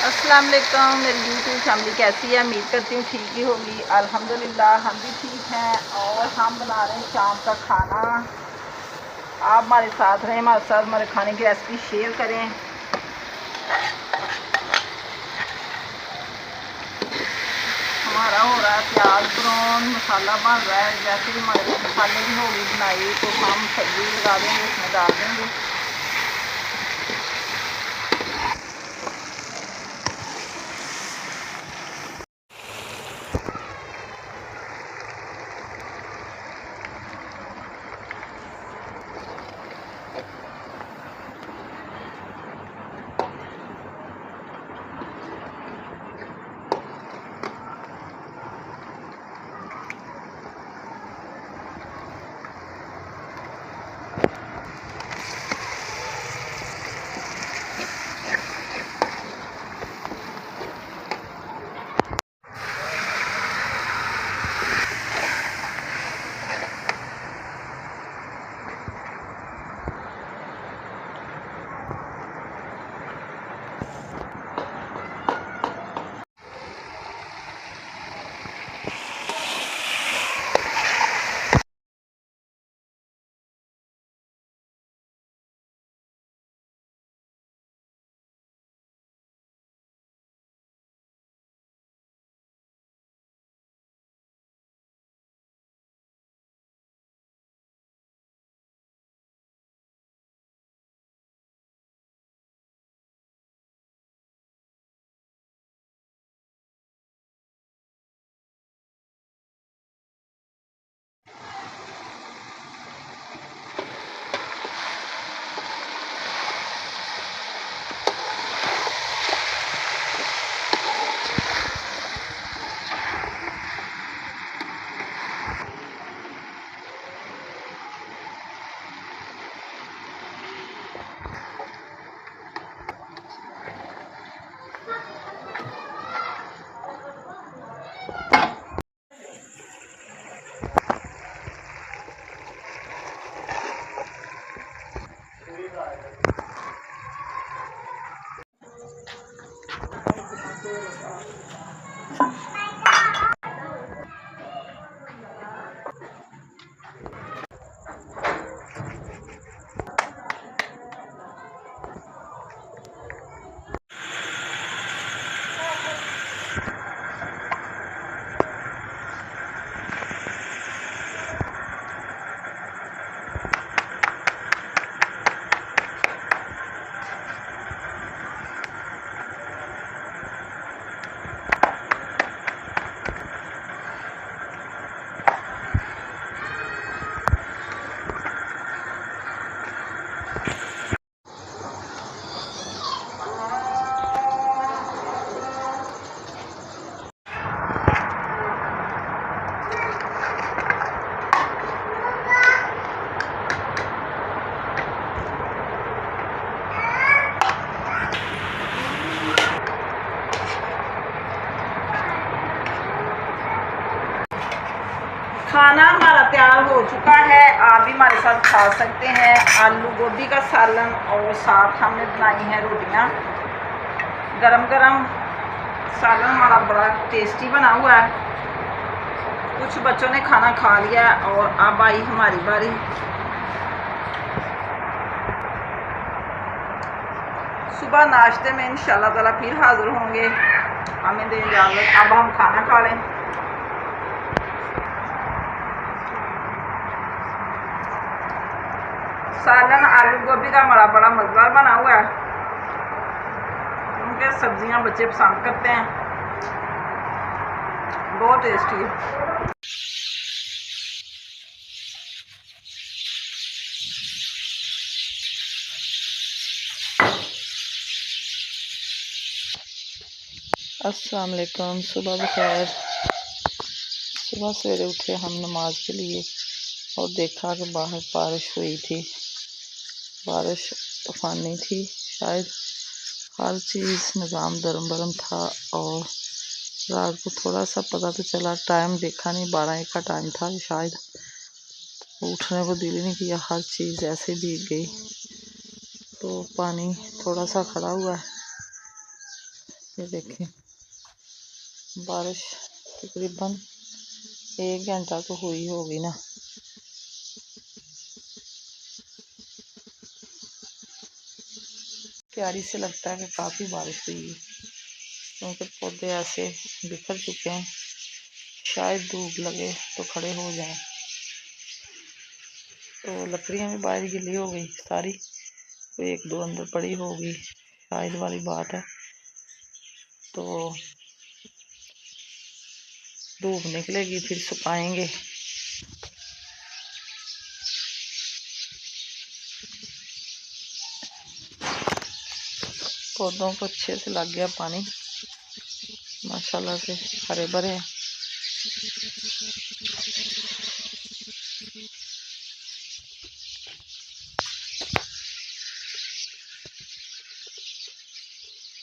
अस्सलाम वालेकुम। मेरी यूट्यूब फैमिली कैसी है? उम्मीद करती हूँ ठीक ही होगी। अल्हम्दुलिल्लाह हम भी ठीक हैं और हम बना रहे हैं शाम का खाना। आप हमारे साथ रहें, हमारे साथ हमारे खाने की रेसिपी शेयर करें। हमारा हो रहा है प्याज ब्राउन, मसाला बन रहा है। जैसे ही हमारे मसाले की होगी बनाई तो हम सब्ज़ी लगा देंगे, उसमें डाल देंगे। खाना हमारा तैयार हो चुका है। आप भी हमारे साथ खा सकते हैं। आलू गोभी का सालन और साथ हमने बनाई हैं रोटियां। गरम गरम सालन हमारा बड़ा टेस्टी बना हुआ है। कुछ बच्चों ने खाना खा लिया और अब आई हमारी बारी। सुबह नाश्ते में इंशाल्लाह ताला फिर हाजिर होंगे। हमें दें इजाज़त, अब हम खाना खा लें। सालन आलू गोभी का हमारा बड़ा मज़ेदार बना हुआ है, क्योंकि सब्जियां बच्चे पसंद करते हैं। बहुत टेस्टी है। अस्सलाम वालेकुम, सुबह बखैर। सुबह सवेरे उठे हम नमाज के लिए और देखा कि बाहर बारिश हुई थी। बारिश तूफ़ानी थी, शायद हर चीज़ निज़ाम दरम बरम था। और रात को थोड़ा सा पता तो चला, टाइम देखा नहीं, 12-1 का टाइम था शायद। उठने को दिल ही नहीं किया, हर चीज़ ऐसे भीग गई। तो पानी थोड़ा सा खड़ा हुआ है, ये देखिए बारिश तकरीबन 1 घंटा तो हुई होगी ना। प्यारी से लगता है कि काफ़ी बारिश हुई है, क्योंकि पौधे ऐसे बिखर चुके हैं, शायद धूप लगे तो खड़े हो जाएं। तो लकड़ियाँ भी बाहर गिली हो गई सारी, कोई 1-2 अंदर पड़ी होगी शायद वाली बात है। तो धूप निकलेगी फिर सुखाएंगे। पौधों को अच्छे से लग गया पानी, माशाल्लाह से हरे भरे हैं।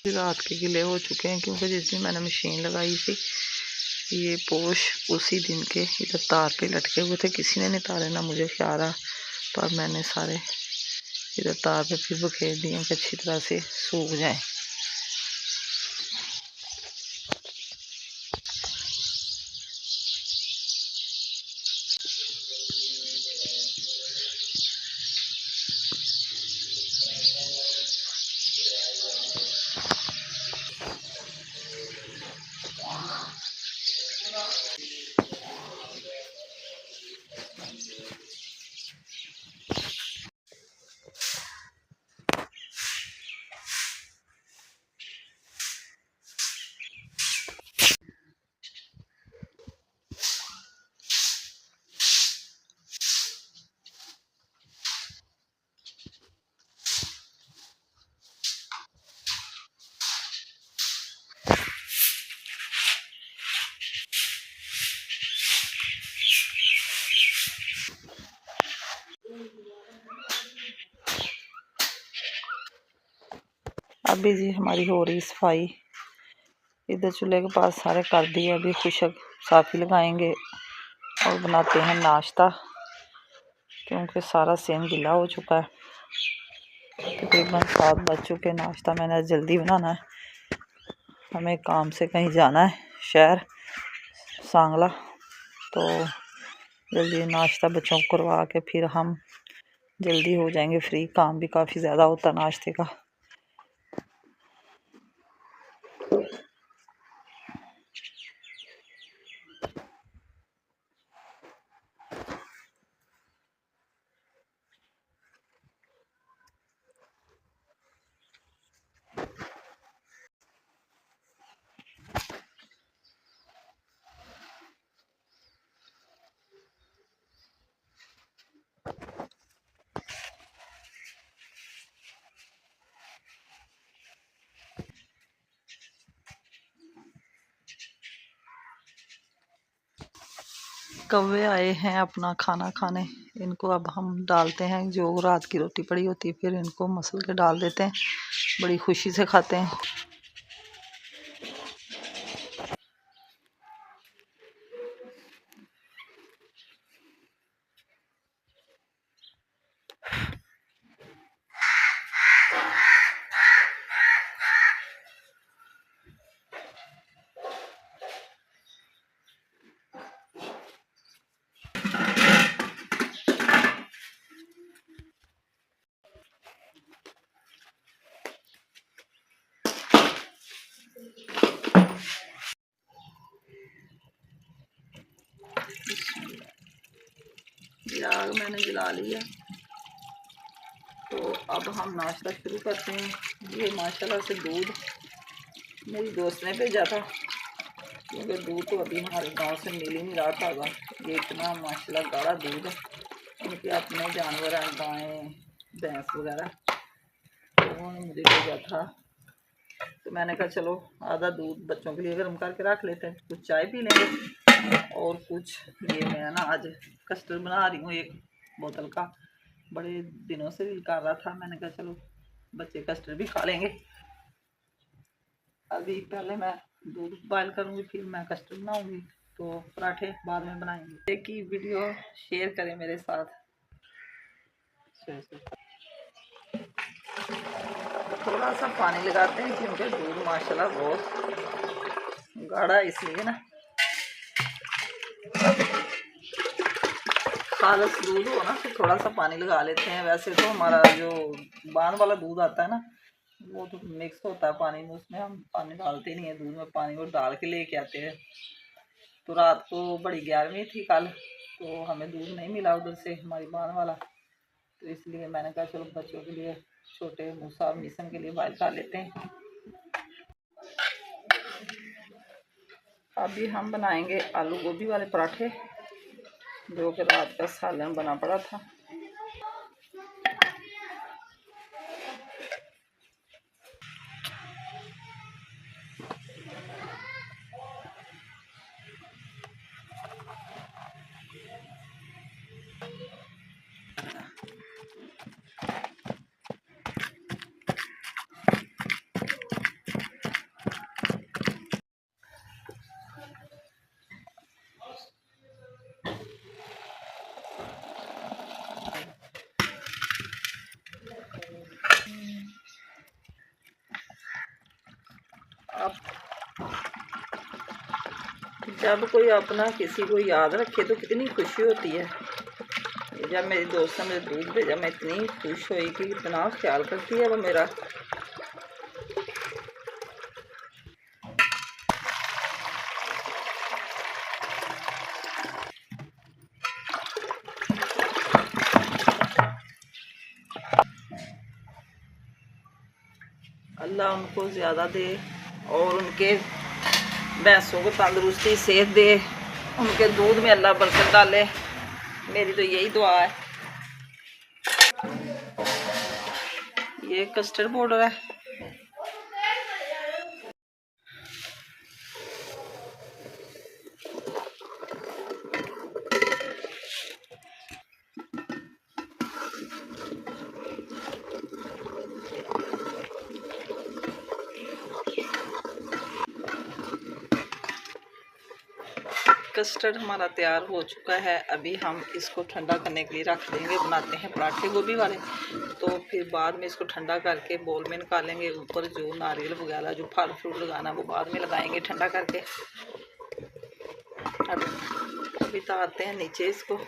रात के गिले हो चुके हैं, क्योंकि जिस दिन मैंने मशीन लगाई थी ये पोश उसी दिन के इधर तार पे लटके हुए थे, किसी ने नहीं तारे, ना मुझे ख्याल रहा, पर मैंने सारे इधर तार पे फिर बखेर दिए कि अच्छी तरह से सूख जाएं। अभी जी हमारी हो रही सफाई, इधर चूल्हे के पास सारे कर दिए, अभी खुशक साफ़ी लगाएंगे और बनाते हैं नाश्ता, क्योंकि सारा सेम गिला हो चुका है। तकरीबन 7 बज चुके। नाश्ता मैंने जल्दी बनाना है, हमें काम से कहीं जाना है शहर सांगला, तो जल्दी नाश्ता बच्चों को करवा के फिर हम जल्दी हो जाएंगे फ्री। काम भी काफ़ी ज़्यादा होता नाश्ते का। कौवे आए हैं अपना खाना खाने, इनको अब हम डालते हैं, जो रात की रोटी पड़ी होती है फिर इनको मसल के डाल देते हैं, बड़ी खुशी से खाते हैं। आग मैंने जला लिया, तो अब हम नाश्ता शुरू करते हैं। ये माशाल्लाह से दूध मेरी दोस्त ने भेजा था, क्योंकि दूध तो अभी हमारे गांव से मिल ही नहीं रहा था। ये इतना माशाल्लाह गाढ़ा दूध है, उनके अपने जानवर हैं, गायें भैंस वगैरह, तो उन्होंने मुझे भेजा था। तो मैंने कहा चलो आधा दूध बच्चों के लिए गर्म करके रख लेते हैं, कुछ चाय पी लेंगे और कुछ ये मैं ना आज कस्टर्ड बना रही हूँ 1 बोतल का, बड़े दिनों से दिल कर रहा था। मैंने कहा चलो बच्चे कस्टर्ड भी खा लेंगे। अभी पहले मैं दूध बॉयल करूँगी, फिर मैं कस्टर्ड बनाऊँगी, तो पराठे बाद में बनाएंगे। एक ही वीडियो शेयर करें मेरे साथ। थोड़ा सा पानी लगाते हैं क्योंकि दूध माशाल्लाह बहुत गाढ़ा है, इसलिए ना खालस दूध हो ना तो थोड़ा सा पानी लगा लेते हैं। वैसे तो हमारा जो बांध वाला दूध आता है ना वो तो मिक्स होता है पानी में, उसमें हम पानी डालते नहीं है दूध में, पानी वो डाल के लेके आते हैं। तो रात को बड़ी गर्मी थी कल, तो हमें दूध नहीं मिला उधर से हमारी बांध वाला, तो इसलिए मैंने कहा चलो बच्चों के लिए, छोटे मूसा और मिशन के लिए बॉयल कर लेते हैं। अभी हम बनाएंगे आलू गोभी वाले पराठे, जो कि रात का सालन बना पड़ा था। अब जब कोई अपना किसी को याद रखे तो कितनी खुशी होती है। जब मेरी दोस्त ने मुझे दूध भेजा मैं इतनी खुश हुई कि इतना ख्याल करती है वो मेरा। अल्लाह उनको ज़्यादा दे और उनके भैंसों को तंदुरुस्ती सेहत दे, उनके दूध में अल्लाह बरकत डाले, मेरी तो यही दुआ है। ये कस्टर्ड पाउडर है, कस्टर्ड हमारा तैयार हो चुका है। अभी हम इसको ठंडा करने के लिए रख देंगे। बनाते हैं पराठे गोभी वाले, तो फिर बाद में इसको ठंडा करके बोल में निकालेंगे। ऊपर जो नारियल वगैरह जो फल फ्रूट लगाना वो बाद में लगाएंगे ठंडा करके। अभी उतारते हैं नीचे इसको।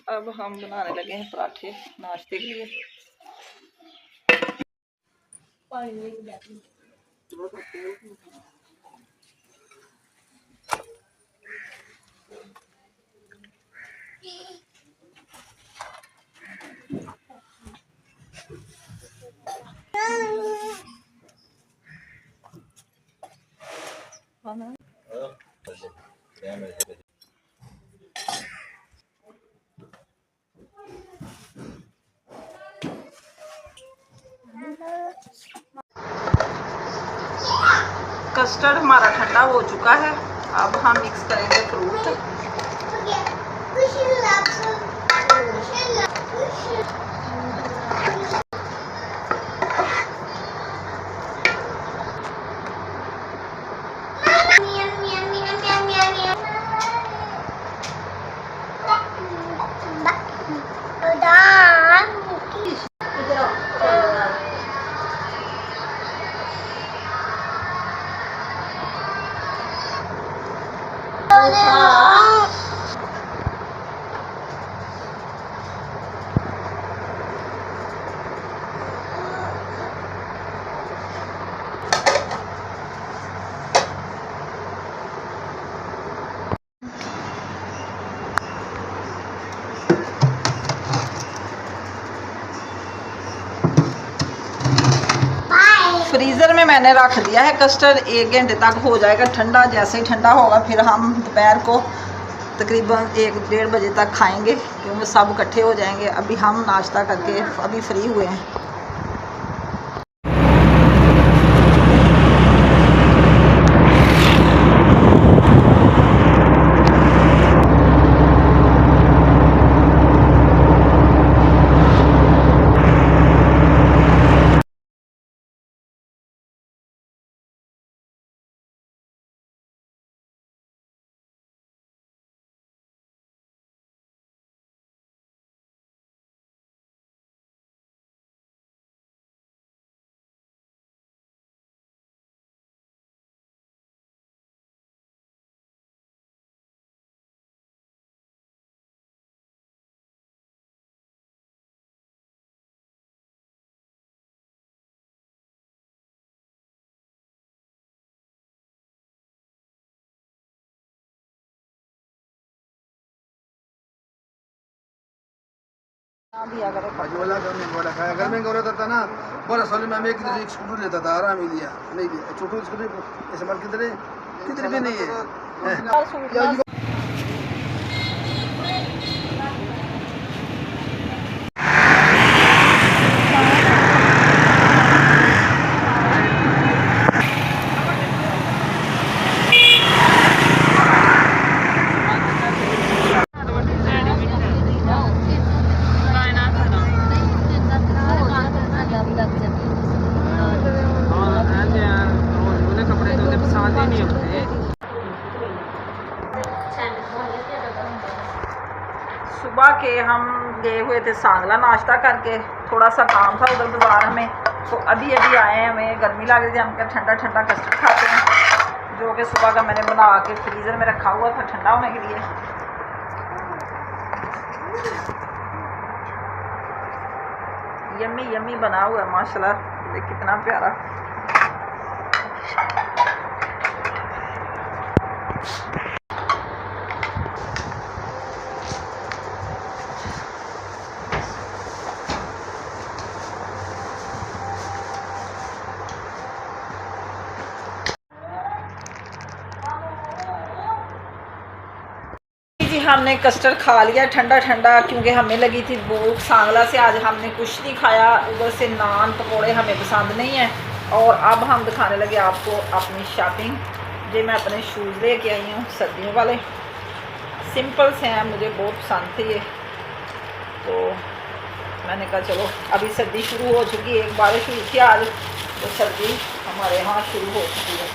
अब हम बनाने लगे हैं पराठे नाश्ते के लिए। कस्टर्ड हमारा ठंडा हो चुका है। अब हम मिक्स करेंगे फ्रूट। फ्रीज़र में मैंने रख दिया है कस्टर्ड, 1 घंटे तक हो जाएगा ठंडा। जैसे ही ठंडा होगा फिर हम दोपहर को तकरीबन 1-1:30 बजे तक खाएंगे, क्योंकि सब इकट्ठे हो जाएंगे। अभी हम नाश्ता करके अभी फ्री हुए हैं। दिया करो बाजू वाला घर में गोला खाया घर में गोला था ना बोला सोले में एक दूसरे स्कूटर लेता था आराम ही लिया नहीं लिया छोटू स्कूटर इस्तेमाल किधर भी नहीं है सुबह के हम गए हुए थे सांगला नाश्ता करके, थोड़ा सा काम था उधर बाज़ार में, तो अभी अभी आए हैं। हमें गर्मी लग रही थी, हम क्या ठंडा ठंडा कस्टर्ड खाते हैं, जो कि सुबह का मैंने बना के फ्रीज़र में रखा हुआ था ठंडा होने के लिए। यम्मी यम्मी बना हुआ है माशाल्लाह, देख कितना प्यारा। हमने कस्टर्ड खा लिया ठंडा ठंडा, क्योंकि हमें लगी थी भूख। सांगला से आज हमने कुछ नहीं खाया, उधर से नान पकौड़े हमें पसंद नहीं है। और अब हम दिखाने लगे आपको अपनी शॉपिंग। जो मैं अपने शूज़ लेके आई हूँ सर्दियों वाले, सिंपल से हैं, मुझे बहुत पसंद थे ये। तो मैंने कहा चलो, अभी सर्दी शुरू हो चुकी है, एक बारिश हुई थी आज, तो सर्दी हमारे यहाँ शुरू हो चुकी है।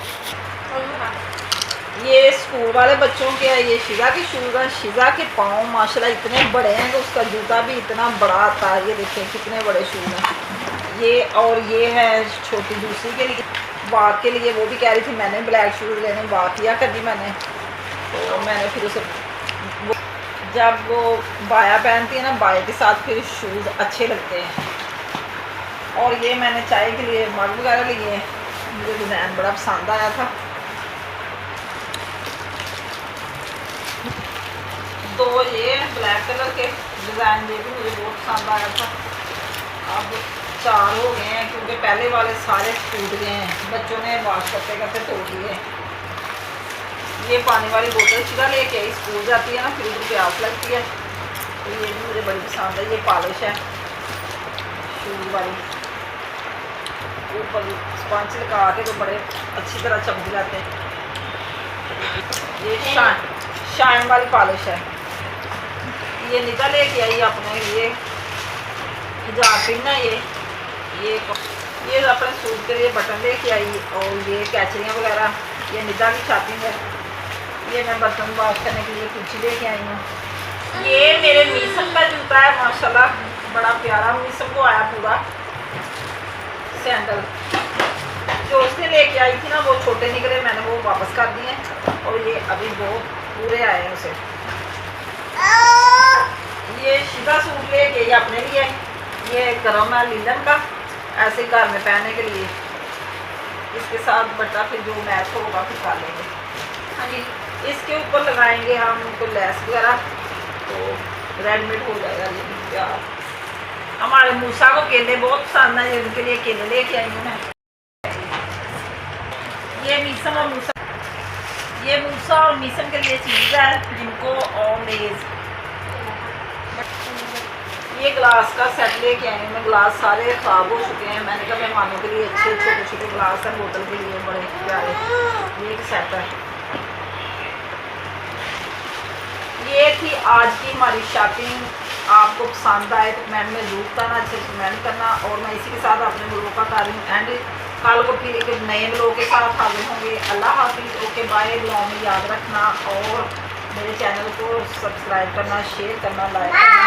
ये स्कूल वाले बच्चों के है, ये शिजा के शूज़ हैं। शिजा के पाँव माशाल्लाह इतने बड़े हैं कि उसका जूता भी इतना बड़ा आता है। ये देखें कितने बड़े शूज़ हैं ये। और ये है छोटी दूसरी के लिए, बात के लिए। वो भी कह रही थी मैंने ब्लैक शूज़ लेने, बात किया कर दी मैंने, तो मैंने फिर उसे, जब वो बाया पहनती है ना, बाया के साथ फिर शूज़ अच्छे लगते हैं। और ये मैंने चाय के लिए मग वगैरह लिए, मुझे डिज़ाइन बड़ा पसंद आया था। तो ये ब्लैक कलर के डिज़ाइन, ये भी मुझे बहुत पसंद आया था। अब 4 हो गए हैं, क्योंकि पहले वाले सारे टूट गए हैं, बच्चों ने वॉश करते करते तोड़ दिए। ये पानी वाली बोतल सीधा लेके आई, स्कूल जाती है ना, फिर उधर प्यास लगती है, तो ये भी मुझे बड़ी पसंद है। ये पॉलिश है शूज़ वाली, ऊपर स्पंज लगा के तो बड़े अच्छी तरह चमक जाते हैं। ये शाइन वाली पॉलिश है। ये निका लेके आई अपने लिए हिजाब पिन है। ये अपने सूट के लिए बटन लेके आई, और ये कैचरियाँ वगैरह, ये निदा की शॉपिंग है। ये मैं बर्तन वॉश करने के लिए कुछ लेके आई हूँ। ये मेरे मीसम का जूता है माशाल्लाह, बड़ा प्यारा मीसम को आया पूरा सैंडल। जो उसने लेके आई थी ना, वो छोटे निकले, मैंने वो वापस कर दिए, और ये अभी बहुत पूरे आए हैं उसे। ये शिदा सूट ले गई अपने लिए, ये गरम है लीलन का, ऐसे घर में पहनने के लिए। इसके साथ बट्टा फिर जो मैच होगा फिर कर लेंगे। हाँ जी, इसके ऊपर लगाएंगे हम तो लेस वगैरह, तो रेडीमेड हो जाएगा ये प्यार। हमारे मूसा को केले बहुत पसंद है, उनके लिए केले लेके आई हूँ मैं। ये मीसम और मूसा, ये मूसा और मीसम के लिए चीज़ है जिनको और लेज। ये ग्लास का सेट लेके आए हैं मैं। ग्लास सारे ख़राब हो चुके हैं, मैंने कहा मेहमानों के लिए अच्छे छोटे छोटे ग्लास हैं, बोतल के लिए बड़े प्यारे। ये एक सेट है। ये थी आज की हमारी शॉपिंग। आपको पसंद आए तो कमेंट में जरूर करना, अच्छे से कमेंट करना। और मैं इसी के साथ अपने ब्लॉग का कर रही हूँ एंड। कल को फिर एक नए ब्लॉग के साथ हाजिर होंगे। अल्लाह हाफिज़, ओके बाय। दुआ में याद रखना, और मेरे चैनल को सब्सक्राइब करना, शेयर करना, लाइक करना।